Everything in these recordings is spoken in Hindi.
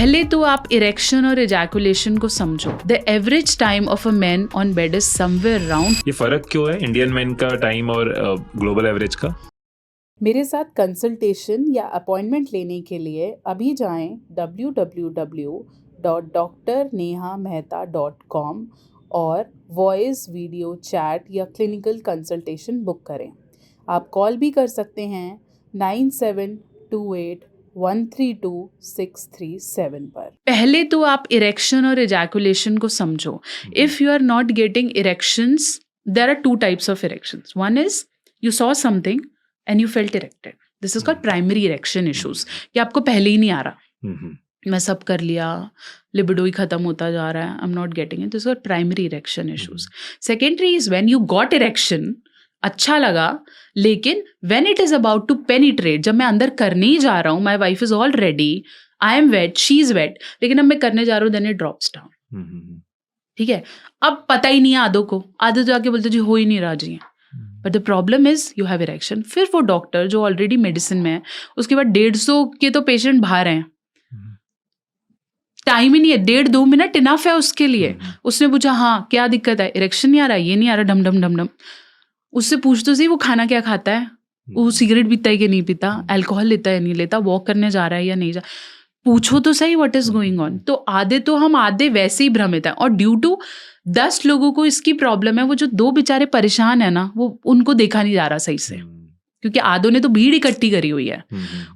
पहले तो आप इरेक्शन और इजैकुलेशन को समझो. The average time of a man on bed is somewhere around. ये फर्क क्यों है इंडियन मैन का टाइम और ग्लोबल एवरेज का? मेरे साथ कंसल्टेशन या अपॉइंटमेंट लेने के लिए अभी जाएं www.drnehamehta.com और वॉइस वीडियो चैट या क्लिनिकल कंसल्टेशन बुक करें. आप कॉल भी कर सकते हैं 9728132637 पर. पहले तो आप इरेक्शन और इजैकुलेशन को समझो. If you are not getting erections, there are two types of erections. One is you saw something and you felt erected. This is called primary erection issues. कि आपको पहले ही नहीं आ रहा. मैं सब कर लिया, libido ही खत्म होता जा रहा है, I'm not getting it. This is called primary erection issues. Secondary is when you got erection, अच्छा लगा, लेकिन when it is about to penetrate, जब मैं अंदर करने ही जा रहा हूँ, my wife is all ready, I am wet, she is wet, लेकिन अब मैं करने जा रहा हूँ, then it drops down. ठीक है. अब पता ही नहीं है आधों को. आधे तो आके बोलते जी हो ही नहीं रहा जी. But the problem is you have erection. फिर वो डॉक्टर जो ऑलरेडी मेडिसिन में है, उसके बाद 150 के तो पेशेंट बाहर हैं, टाइम ही नहीं है. 1.5-2 मिनट इनफ है उसके लिए. उसने पूछा हाँ क्या दिक्कत है, इरेक्शन नहीं आ रहा, ये नहीं आ रहा, ढम ढम ढम ढम. उससे पूछ तो सही वो खाना क्या खाता है, वो सिगरेट पीता है कि नहीं पीता, अल्कोहल लेता है नहीं लेता, वॉक करने जा रहा है या नहीं जा. पूछो तो सही व्हाट इज गोइंग ऑन. तो हम आधे वैसे ही भ्रमित हैं. और ड्यू टू 10 लोगों को इसकी प्रॉब्लम है, वो जो 2 बेचारे परेशान है ना, वो उनको देखा नहीं जा रहा सही से, क्योंकि आधों ने तो भीड़ इकट्ठी करी हुई है.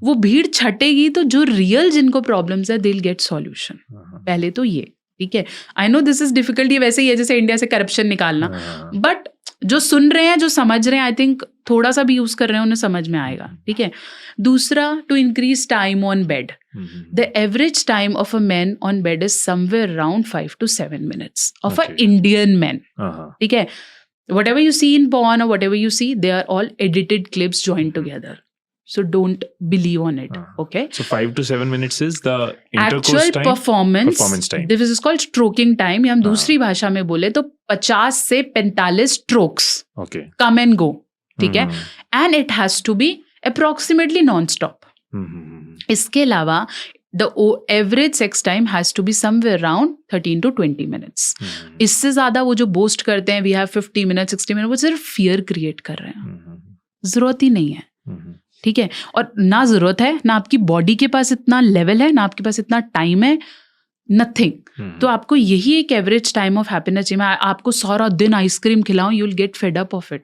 वो भीड़ छटेगी तो जो रियल जिनको प्रॉब्लम्स है, दे विल गेट सॉल्यूशन. पहले तो ये ठीक है. I know this is difficult. ये वैसे ही है जैसे इंडिया से करप्शन निकालना, बट जो सुन रहे हैं, जो समझ रहे हैं, आई थिंक थोड़ा सा भी यूज कर रहे हैं, उन्हें समझ में आएगा. ठीक है. दूसरा, to increase time on bed. The average time of a man on bed is somewhere around 5 to 7 minutes of a Indian man. ठीक है. Whatever you see in porn or whatever you see, they are all edited clips joined together. So don't believe on it. Okay. So 5 to 7 minutes is the intercourse actual time? performance time. This is called stroking time. या हम दूसरी भाषा में बोले तो 50 से 45 strokes. Okay. Come and go. ठीक है. And it has to be approximately non-stop. इसके अलावा the average sex time has to be somewhere around 13 to 20 minutes. इससे ज्यादा वो जो बोस्ट करते हैं we have 50 minutes 60 minutes, वो सिर्फ fear create कर रहे हैं. जरूरत ही नहीं है. ठीक है. और ना जरूरत है, ना आपकी बॉडी के पास इतना लेवल है, ना आपके पास इतना टाइम है, नथिंग. तो आपको यही एक एवरेज टाइम ऑफ हैप्पीनेस चाहिए. मैं आपको सारा दिन आइसक्रीम खिलाऊं, you will get fed up of it.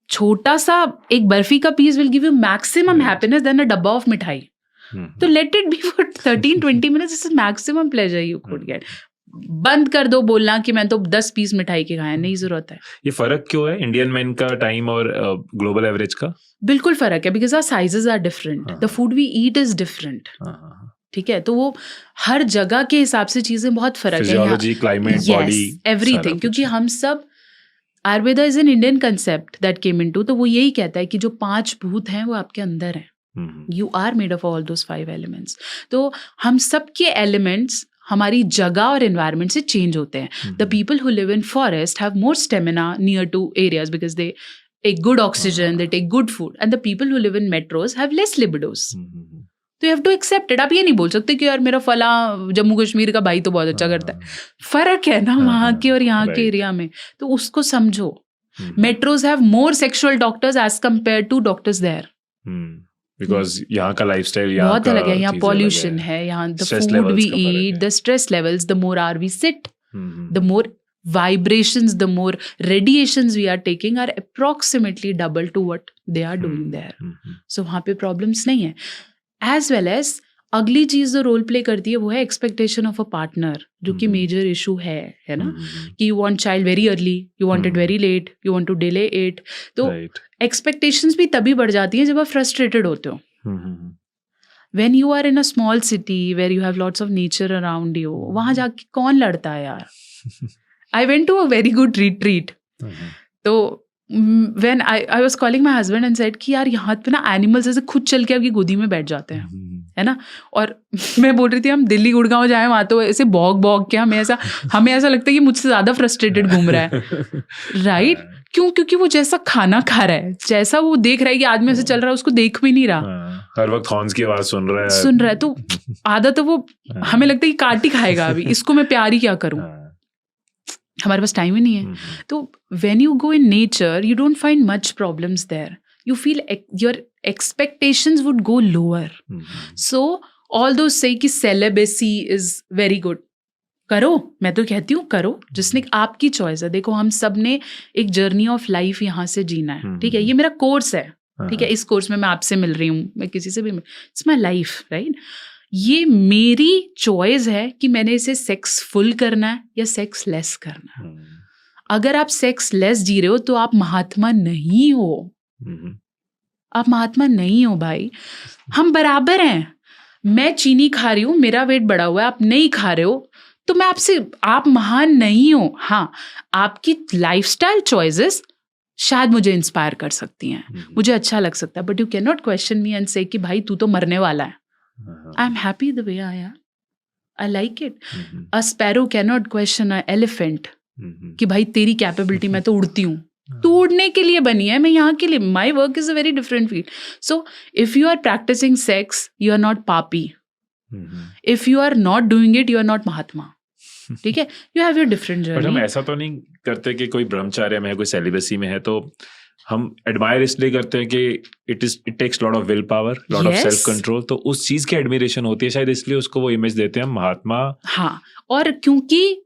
छोटा सा एक बर्फी का piece will give you maximum happiness then a dabba of mithai. तो let it be for 13-20 minutes. This is maximum pleasure you could get. बंद कर दो बोलना कि मैं तो 10 पीस मिठाई के खाया, नहीं जरूरत है. ये फर्क क्यों है इंडियन मैन का टाइम और ग्लोबल एवरेज का? बिल्कुल फर्क है, because our sizes are different, the food we eat is different. ठीक है. तो वो हर जगह के हिसाब से चीजें बहुत फर्क है. Physiology, climate, body, everything. क्योंकि हम सब, Ayurveda is an Indian concept that came into. तो वो यही कहता है कि जो 5 भूत हैं वो आपके अंदर हैं. You are made of all those 5 elements. तो हम सबके elements हमारी जगह और environment से change होते हैं. The people who live in forest have more stamina near to areas because they take good oxygen, they take good food. And the people who live in metros have less libidos. तो you have to accept it. आप ये नहीं बोल सकते कि यार मेरा फला जम्मू कश्मीर का भाई तो बहुत अच्छा करता है. फर्क है ना वहाँ के और यहाँ के एरिया में. तो उसको समझो. Metros have more sexual doctors as compared to doctors there. Because यहाँ का लाइफस्टाइल बहुत अलग है. यहाँ पॉल्यूशन है, यहाँ the food we eat, the stress levels, the more are we sit, the more vibrations, the more radiations we are taking are approximately double to what they are doing there. So वहाँ पे problems नहीं है. As well as अगली चीज जो रोल प्ले करती है वो है एक्सपेक्टेशन ऑफ अ पार्टनर, जो कि मेजर इशू है ना. कि you want child very early, you want it very late, you want to delay it. तो एक्सपेक्टेशंस भी तभी बढ़ जाती हैं जब आप फ्रस्ट्रेटेड होते हो. When you are in a small city where you have lots of nature around you, वहां जाके कौन लड़ता है यार. I went to a very good retreat. तो when I was calling my husband and said कि यार यहाँ पे ना एनिमल्स ऐसे खुद चल के आपकी गोदी में बैठ जाते हैं, है ना. और मैं बोल रही थी हम दिल्ली गुड़गांव जाए, वहाँ तो ऐसे भौंक के हमें ऐसा लगता है कि मुझसे ज़्यादा फ्रस्ट्रेटेड घूम रहा है. राइट. क्यों? क्योंकि वो जैसा खाना खा रहा है, जैसा वो देख रहा है कि आदमी ऐसे चल रहा है, उसको देख भी नहीं रहा, हर वक्त हॉर्न्स की आवाज सुन रहा है, तो आधा तो वो हमें लगता है कि काट ही खाएगा अभी, इसको मैं प्यार ही क्या करूं, हमारे पास टाइम ही नहीं है। तो when you go in nature you don't find much problems there, you feel your expectations would go lower. So although say कि सेलिबेसी इज वेरी गुड, करो, मैं तो कहती हूँ करो, जिसने आपकी चॉइस है। देखो हम सब ने एक जर्नी ऑफ लाइफ यहाँ से जीना है, ठीक है, ये मेरा कोर्स है, ठीक है, इस कोर्स में मैं आपसे मिल रही हूँ, मैं किसी से भी, इट्स माई लाइफ, राइट। ये मेरी चॉइस है कि मैंने इसे सेक्स फुल करना है या सेक्स लेस करना है। अगर आप सेक्स लेस जी रहे हो तो आप महात्मा नहीं हो, आप महात्मा नहीं हो भाई, हम बराबर हैं। मैं चीनी खा रही हूँ, मेरा वेट बढ़ा हुआ है, आप नहीं खा रहे हो, तो मैं आपसे, आप महान नहीं हो। हाँ, आपकी लाइफस्टाइल चॉइसेस शायद मुझे इंस्पायर कर सकती हैं, मुझे अच्छा लग सकता है, but you can not question me and से कि भाई तू तो मरने वाला है। I am happy the way I am, I like it. A sparrow can not question a elephant कि भाई तेरी कैपेबिलिटी, मैं तो उड़ती हूँ, तू उड़ने के लिए बनी है, मैं यहाँ के लिए, my work is a very different field. So if you are practising sex you are not papi, if you are not doing it you are not mahatma, ठीक है, you have your different journey. But हम ऐसा तो नहीं करते कि कोई ब्रह्मचार्य में है, कोई सेलिबेसी में है, तो हम एडमायर इसलिए करते हैं कि it takes lot of will power, lot of self control, तो उस चीज की एडमिरेशन होती है शायद, इसलिए उसको वो इमेज देते हैं महात्मा। हाँ, और क्योंकि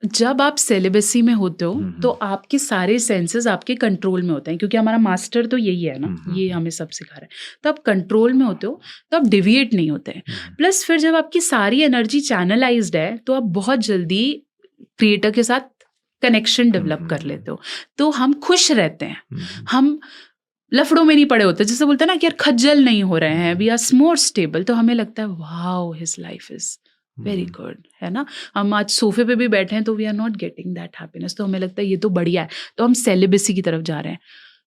जब आप सेलिबेसी में होते हो तो आपके सारे सेंसेस आपके कंट्रोल में होते हैं, क्योंकि हमारा मास्टर तो यही है ना, ये हमें सब सिखा रहा है। तो आप कंट्रोल में होते हो, तो आप डिविएट नहीं होते हैं। प्लस फिर जब आपकी सारी एनर्जी चैनलाइज्ड है तो आप बहुत जल्दी क्रिएटर के साथ कनेक्शन डेवलप कर लेते हो, तो हम खुश रहते हैं, हम लफड़ों में नहीं पड़े होते, जैसे बोलते हैं ना कि यार खज्जल नहीं हो रहे हैं, वी आर मोर स्टेबल, तो हमें लगता है wow his life is very good, है ना। हम आज सोफे पे भी बैठे हैं तो we are not getting that happiness, तो हमें लगता है ये तो बढ़िया है, तो हम सेलिबेसी की तरफ जा रहे हैं।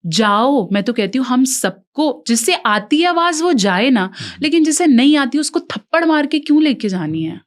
जाओ, मैं तो कहती हूँ हम सबको, जिससे आती है आवाज वो जाए ना, लेकिन जिसे नहीं आती उसको थप्पड़ मार के क्यों लेके जानी है।